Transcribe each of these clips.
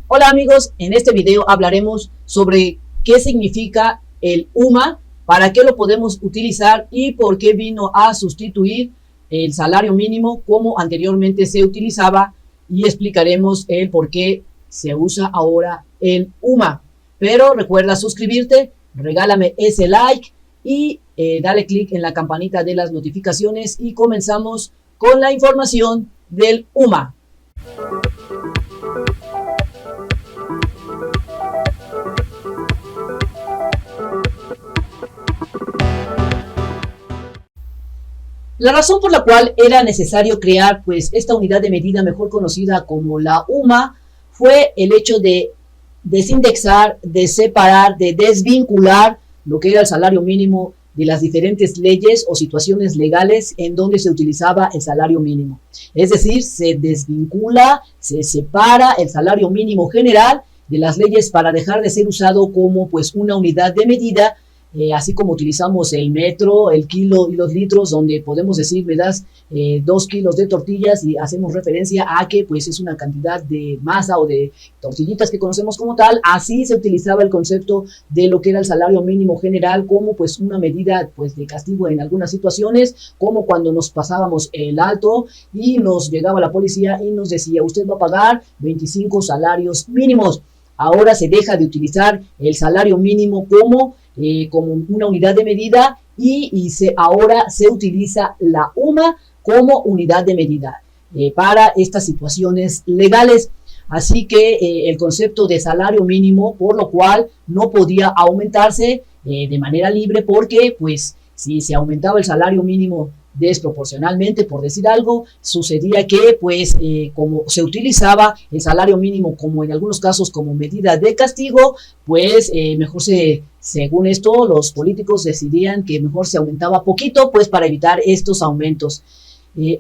Hola amigos, en este video hablaremos sobre qué significa el UMA, para qué lo podemos utilizar y por qué vino a sustituir el salario mínimo como anteriormente se utilizaba, y explicaremos el por qué se usa ahora el UMA. Pero recuerda suscribirte, regálame ese like y dale click en la campanita de las notificaciones y comenzamos con la información del UMA. La razón por la cual era necesario crear esta unidad de medida mejor conocida como la UMA fue el hecho de desindexar, de separar, de desvincular lo que era el salario mínimo de las diferentes leyes o situaciones legales en donde se utilizaba el salario mínimo. Es decir, se desvincula, se separa el salario mínimo general de las leyes para dejar de ser usado como una unidad de medida. Así como utilizamos el metro, el kilo y los litros, donde podemos decir me das 2 kilos de tortillas y hacemos referencia a que es una cantidad de masa o de tortillitas que conocemos como tal. Así se utilizaba el concepto de lo que era el salario mínimo general como una medida de castigo en algunas situaciones, como cuando nos pasábamos el alto y nos llegaba la policía y nos decía usted va a pagar 25 salarios mínimos. Ahora se deja de utilizar el salario mínimo como una unidad de medida y ahora se utiliza la UMA como unidad de medida para estas situaciones legales. Así que el concepto de salario mínimo, por lo cual no podía aumentarse de manera libre, porque si se aumentaba el salario mínimo desproporcionalmente, por decir algo, sucedía que como se utilizaba el salario mínimo como en algunos casos como medida de castigo, mejor según esto los políticos decidían que mejor se aumentaba poquito para evitar estos aumentos.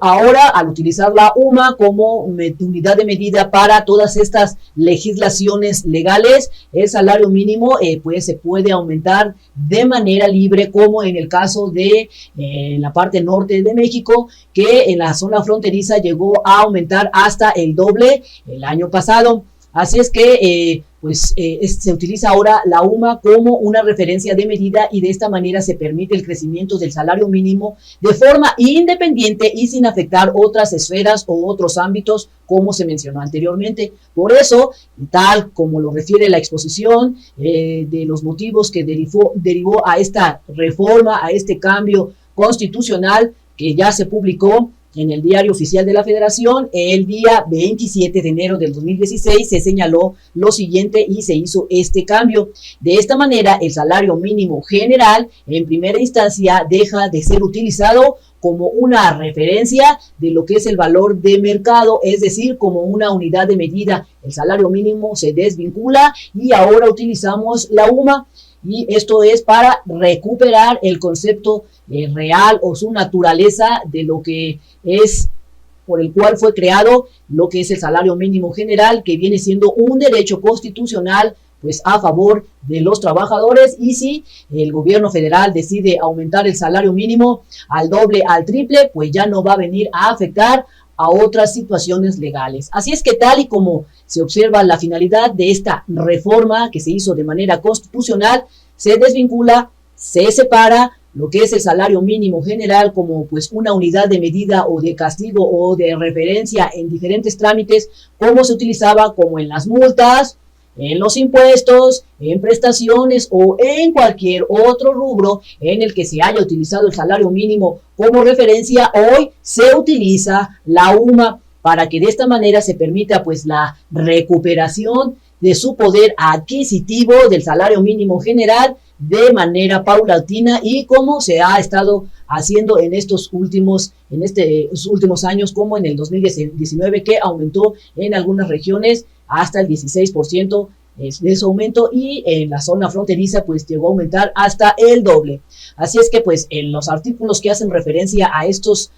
Ahora, al utilizar la UMA como unidad de medida para todas estas legislaciones legales, el salario mínimo se puede aumentar de manera libre, como en el caso de la parte norte de México, que en la zona fronteriza llegó a aumentar hasta el doble el año pasado. Así es que se utiliza ahora la UMA como una referencia de medida, y de esta manera se permite el crecimiento del salario mínimo de forma independiente y sin afectar otras esferas o otros ámbitos como se mencionó anteriormente. Por eso, tal como lo refiere la exposición de los motivos que derivó a esta reforma, a este cambio constitucional que ya se publicó en el Diario Oficial de la Federación, el día 27 de enero del 2016, se señaló lo siguiente y se hizo este cambio. De esta manera, el salario mínimo general, en primera instancia, deja de ser utilizado como una referencia de lo que es el valor de mercado, es decir, como una unidad de medida. El salario mínimo se desvincula y ahora utilizamos la UMA. Y esto es para recuperar el concepto real o su naturaleza de lo que es, por el cual fue creado lo que es el salario mínimo general, que viene siendo un derecho constitucional a favor de los trabajadores. Y si el gobierno federal decide aumentar el salario mínimo al doble, al triple, ya no va a venir a afectar a otras situaciones legales. Así es que, tal y como se observa la finalidad de esta reforma que se hizo de manera constitucional, se desvincula, se separa lo que es el salario mínimo general como una unidad de medida o de castigo o de referencia en diferentes trámites, como se utilizaba como en las multas, en los impuestos, en prestaciones o en cualquier otro rubro en el que se haya utilizado el salario mínimo como referencia. Hoy se utiliza la UMA para que de esta manera se permita la recuperación de su poder adquisitivo del salario mínimo general de manera paulatina, y como se ha estado haciendo en estos últimos años, como en el 2019, que aumentó en algunas regiones hasta el 16% de su aumento, y en la zona fronteriza llegó a aumentar hasta el doble. Así es que en los artículos que hacen referencia a estos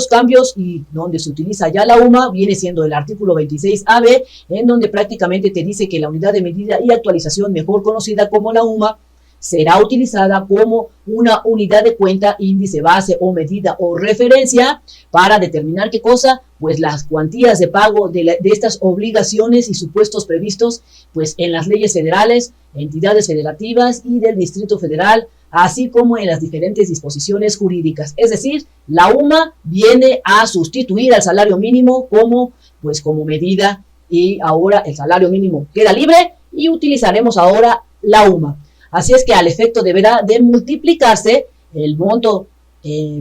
cambios y donde se utiliza ya la UMA, viene siendo el artículo 26AB, en donde prácticamente te dice que la unidad de medida y actualización, mejor conocida como la UMA, será utilizada como una unidad de cuenta, índice, base o medida o referencia para determinar qué cosa, pues las cuantías de pago de estas obligaciones y supuestos previstos pues en las leyes federales, entidades federativas y del Distrito Federal, así como en las diferentes disposiciones jurídicas. Es decir, la UMA viene a sustituir al salario mínimo como medida, y ahora el salario mínimo queda libre y utilizaremos ahora la UMA. Así es que al efecto deberá de multiplicarse el monto,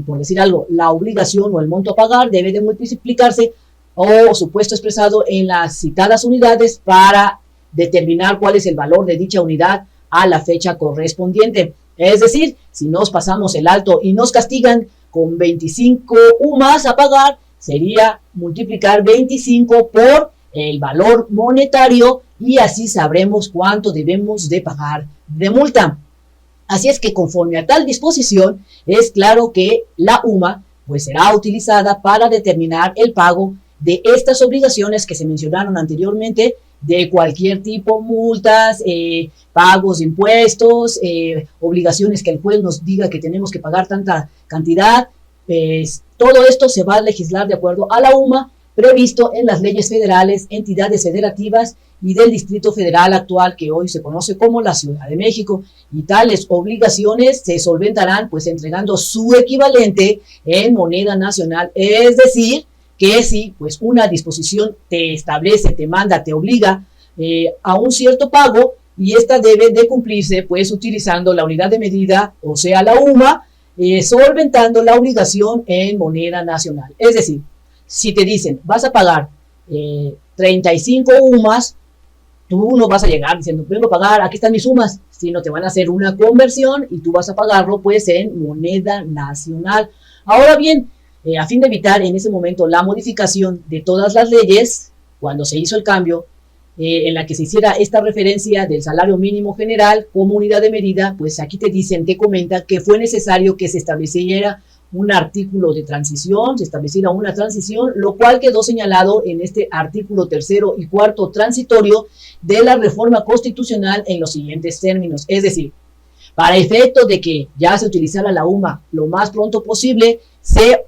por decir algo, la obligación o el monto a pagar debe de multiplicarse o supuesto expresado en las citadas unidades para determinar cuál es el valor de dicha unidad a la fecha correspondiente. Es decir, si nos pasamos el alto y nos castigan con 25 UMAs a pagar, sería multiplicar 25 por el valor monetario y así sabremos cuánto debemos de pagar de multa. Así es que conforme a tal disposición, es claro que la UMA pues será utilizada para determinar el pago de estas obligaciones que se mencionaron anteriormente, de cualquier tipo, multas, pagos de impuestos, obligaciones que el juez nos diga que tenemos que pagar tanta cantidad. Todo esto se va a legislar de acuerdo a la UMA previsto en las leyes federales, entidades federativas y del Distrito Federal actual, que hoy se conoce como la Ciudad de México, y tales obligaciones se solventarán pues entregando su equivalente en moneda nacional. Es decir, que si pues una disposición te establece, te manda, te obliga a un cierto pago, y esta debe de cumplirse pues utilizando la unidad de medida, o sea la UMA, solventando la obligación en moneda nacional. Es decir, si te dicen vas a pagar 35 UMAs, tú no vas a llegar diciendo vengo a pagar, aquí están mis UMAs, sino te van a hacer una conversión y tú vas a pagarlo pues en moneda nacional. Ahora bien, a fin de evitar en ese momento la modificación de todas las leyes, cuando se hizo el cambio en la que se hiciera esta referencia del salario mínimo general como unidad de medida, pues aquí te dicen, te comenta que fue necesario que se estableciera un artículo de transición, se estableciera una transición, lo cual quedó señalado en este artículo 3º y 4º transitorio de la reforma constitucional en los siguientes términos. Es decir, para efecto de que ya se utilizara la UMA lo más pronto posible, se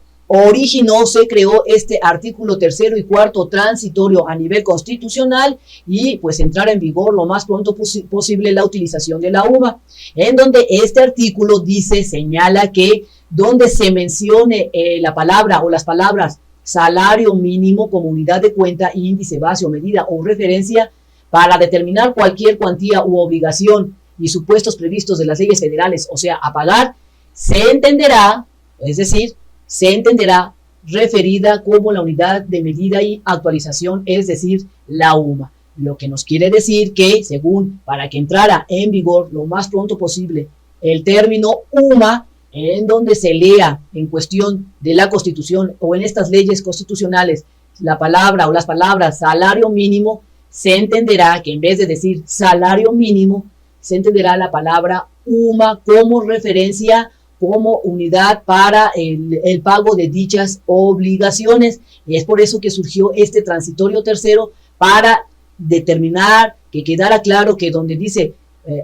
creó este artículo 3º y 4º transitorio a nivel constitucional y pues entrara en vigor lo más pronto posible la utilización de la UMA, en donde este artículo señala que donde se mencione la palabra o las palabras salario mínimo como unidad de cuenta, índice, base o medida o referencia para determinar cualquier cuantía u obligación y supuestos previstos de las leyes federales, o sea, a pagar, se entenderá, es decir, se entenderá referida como la unidad de medida y actualización, es decir, la UMA. Lo que nos quiere decir que, según, para que entrara en vigor lo más pronto posible el término UMA, en donde se lea en cuestión de la Constitución o en estas leyes constitucionales la palabra o las palabras salario mínimo, se entenderá que en vez de decir salario mínimo, se entenderá la palabra UMA como referencia, como unidad para el pago de dichas obligaciones. Y es por eso que surgió este transitorio tercero, para determinar, que quedara claro que donde dice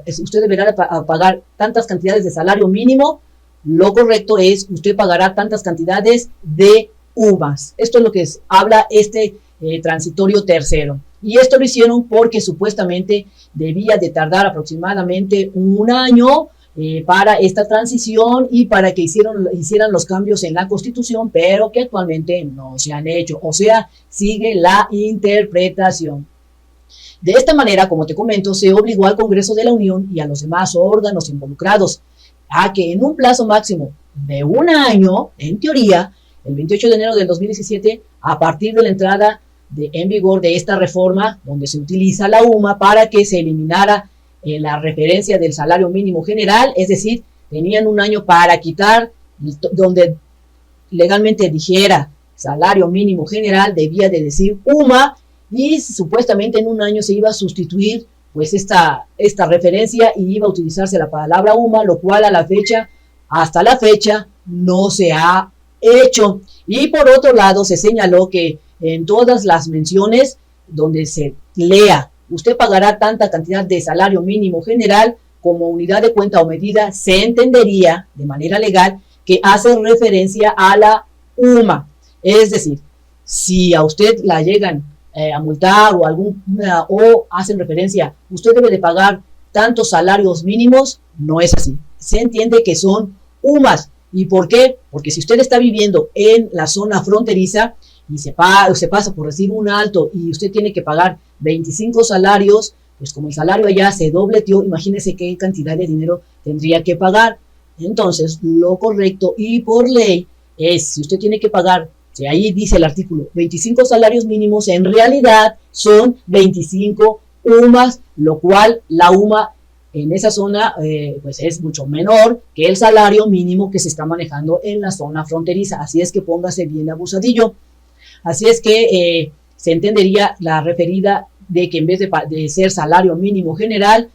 usted deberá pagar tantas cantidades de salario mínimo, lo correcto es usted pagará tantas cantidades de UMAs. Esto es lo que habla este transitorio tercero. Y esto lo hicieron porque supuestamente debía de tardar aproximadamente un año para esta transición y para que hicieran los cambios en la Constitución, pero que actualmente no se han hecho. O sea, sigue la interpretación. De esta manera, como te comento, se obligó al Congreso de la Unión y a los demás órganos involucrados a que en un plazo máximo de un año, en teoría, el 28 de enero del 2017, a partir de la entrada en vigor de esta reforma, donde se utiliza la UMA para que se eliminara la referencia del salario mínimo general, es decir, tenían un año para quitar donde legalmente dijera salario mínimo general, debía de decir UMA, y supuestamente en un año se iba a sustituir pues esta referencia y iba a utilizarse la palabra UMA, lo cual hasta la fecha no se ha hecho. Y por otro lado se señaló que en todas las menciones donde se lea usted pagará tanta cantidad de salario mínimo general como unidad de cuenta o medida, se entendería de manera legal que hace referencia a la UMA. Es decir, si a usted la llegan a multar o hacen referencia, usted debe de pagar tantos salarios mínimos, no es así. Se entiende que son UMAS. ¿Y por qué? Porque si usted está viviendo en la zona fronteriza y se pasa por recibir un alto y usted tiene que pagar 25 salarios, pues como el salario allá se dobleteó, imagínese qué cantidad de dinero tendría que pagar. Entonces, lo correcto y por ley es, si usted tiene que pagar, si ahí dice el artículo, 25 salarios mínimos, en realidad son 25 UMAS, lo cual la UMA en esa zona pues es mucho menor que el salario mínimo que se está manejando en la zona fronteriza. Así es que póngase bien abusadillo. Así es que se entendería la referida de que en vez de ser salario mínimo general,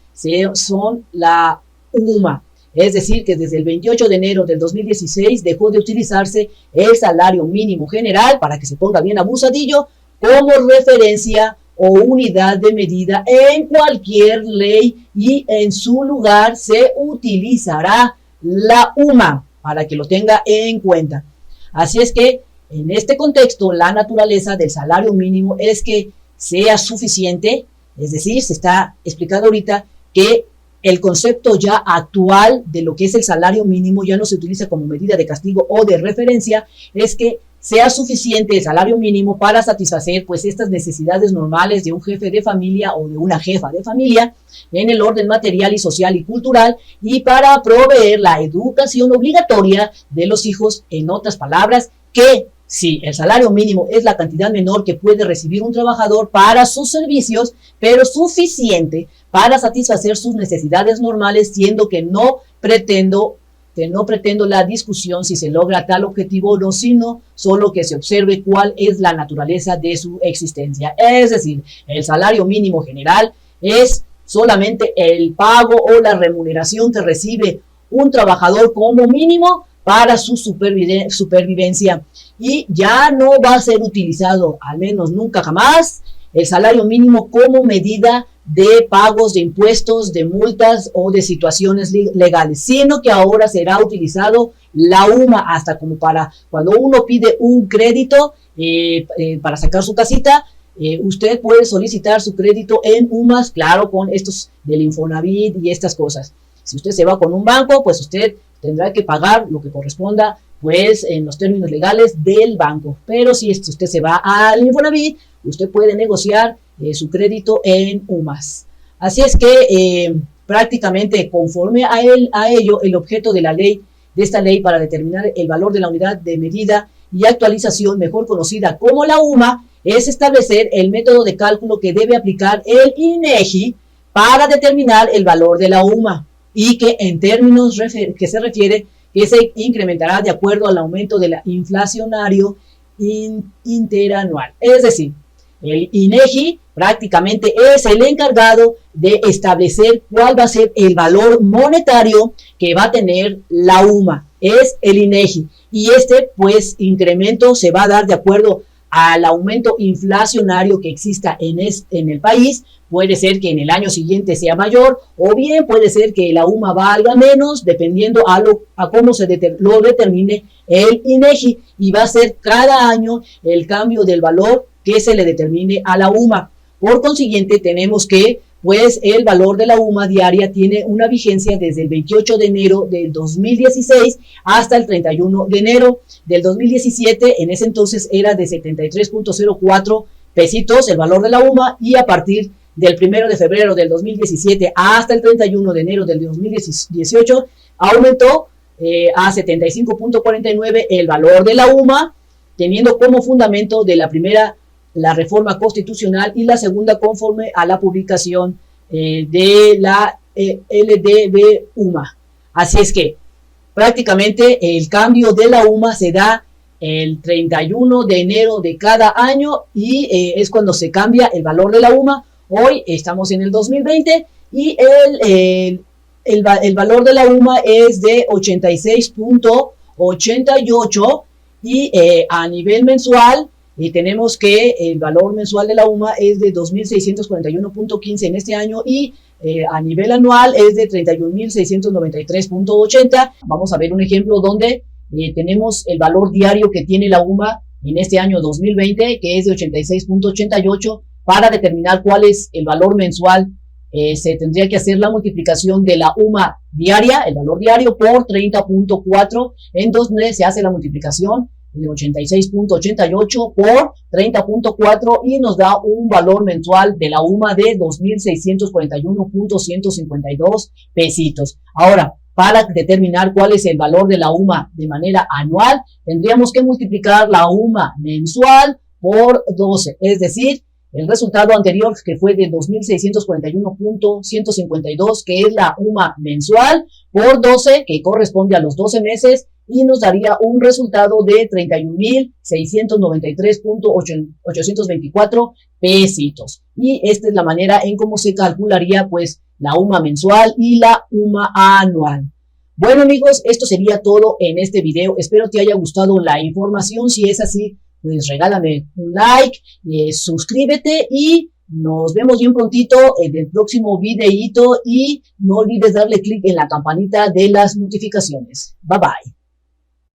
son la UMA. Es decir, que desde el 28 de enero del 2016 dejó de utilizarse el salario mínimo general, para que se ponga bien abusadillo, como referencia o unidad de medida en cualquier ley, y en su lugar se utilizará la UMA, para que lo tenga en cuenta. Así es que en este contexto, la naturaleza del salario mínimo es que sea suficiente, es decir, se está explicando ahorita que el concepto ya actual de lo que es el salario mínimo ya no se utiliza como medida de castigo o de referencia, es que sea suficiente el salario mínimo para satisfacer pues estas necesidades normales de un jefe de familia o de una jefa de familia en el orden material y social y cultural, y para proveer la educación obligatoria de los hijos. En otras palabras, que sí, el salario mínimo es la cantidad menor que puede recibir un trabajador para sus servicios, pero suficiente para satisfacer sus necesidades normales, siendo que no pretendo la discusión si se logra tal objetivo o no, sino solo que se observe cuál es la naturaleza de su existencia. Es decir, el salario mínimo general es solamente el pago o la remuneración que recibe un trabajador como mínimo para su supervivencia, y ya no va a ser utilizado, al menos nunca jamás, el salario mínimo como medida de pagos de impuestos, de multas o de situaciones legales, sino que ahora será utilizado la UMA, hasta como para cuando uno pide un crédito para sacar su casita. Usted puede solicitar su crédito en UMAS, claro, con estos del Infonavit y estas cosas. Si usted se va con un banco, pues usted tendrá que pagar lo que corresponda, pues en los términos legales del banco. Pero si usted se va al Infonavit, usted puede negociar su crédito en UMAS. Así es que prácticamente conforme a ello, el objeto de esta ley para determinar el valor de la unidad de medida y actualización, mejor conocida como la UMA, es establecer el método de cálculo que debe aplicar el INEGI para determinar el valor de la UMA, y que en términos que se refiere que se incrementará de acuerdo al aumento del inflacionario interanual. Es decir, el INEGI prácticamente es el encargado de establecer cuál va a ser el valor monetario que va a tener la UMA. Es el INEGI. Y pues, incremento se va a dar de acuerdo al aumento inflacionario que exista en el país. Puede ser que en el año siguiente sea mayor, o bien puede ser que la UMA valga menos, dependiendo a cómo lo determine el INEGI, y va a ser cada año el cambio del valor que se le determine a la UMA. Por consiguiente, tenemos que pues el valor de la UMA diaria tiene una vigencia desde el 28 de enero del 2016 hasta el 31 de enero del 2017. En ese entonces era de 73.04 pesitos el valor de la UMA, y a partir del 1 de febrero del 2017 hasta el 31 de enero del 2018 aumentó a 75.49 el valor de la UMA, teniendo como fundamento de la primera la reforma constitucional y la segunda conforme a la publicación de la LDB UMA. Así es que prácticamente el cambio de la UMA se da el 31 de enero de cada año, y es cuando se cambia el valor de la UMA. Hoy estamos en el 2020 y el valor de la UMA es de 86.88, y a nivel mensual tenemos que el valor mensual de la UMA es de 2.641.15 en este año, y a nivel anual es de 31.693.80. Vamos a ver un ejemplo donde tenemos el valor diario que tiene la UMA en este año 2020, que es de 86.88, para determinar cuál es el valor mensual. Se tendría que hacer la multiplicación de la UMA diaria, el valor diario, por 30.4, en donde se hace la multiplicación de 86.88 por 30.4 y nos da un valor mensual de la UMA de 2.641.152 pesitos. Ahora, para determinar cuál es el valor de la UMA de manera anual, tendríamos que multiplicar la UMA mensual por 12, es decir, el resultado anterior, que fue de 2.641.152, que es la UMA mensual, por 12, que corresponde a los 12 meses, y nos daría un resultado de 31.693.824 pesitos. Y esta es la manera en cómo se calcularía, pues, la UMA mensual y la UMA anual. Bueno, amigos, esto sería todo en este video. Espero te haya gustado la información. Si es así, pues regálame un like, suscríbete y nos vemos bien prontito en el próximo videíto y no olvides darle clic en la campanita de las notificaciones. Bye bye.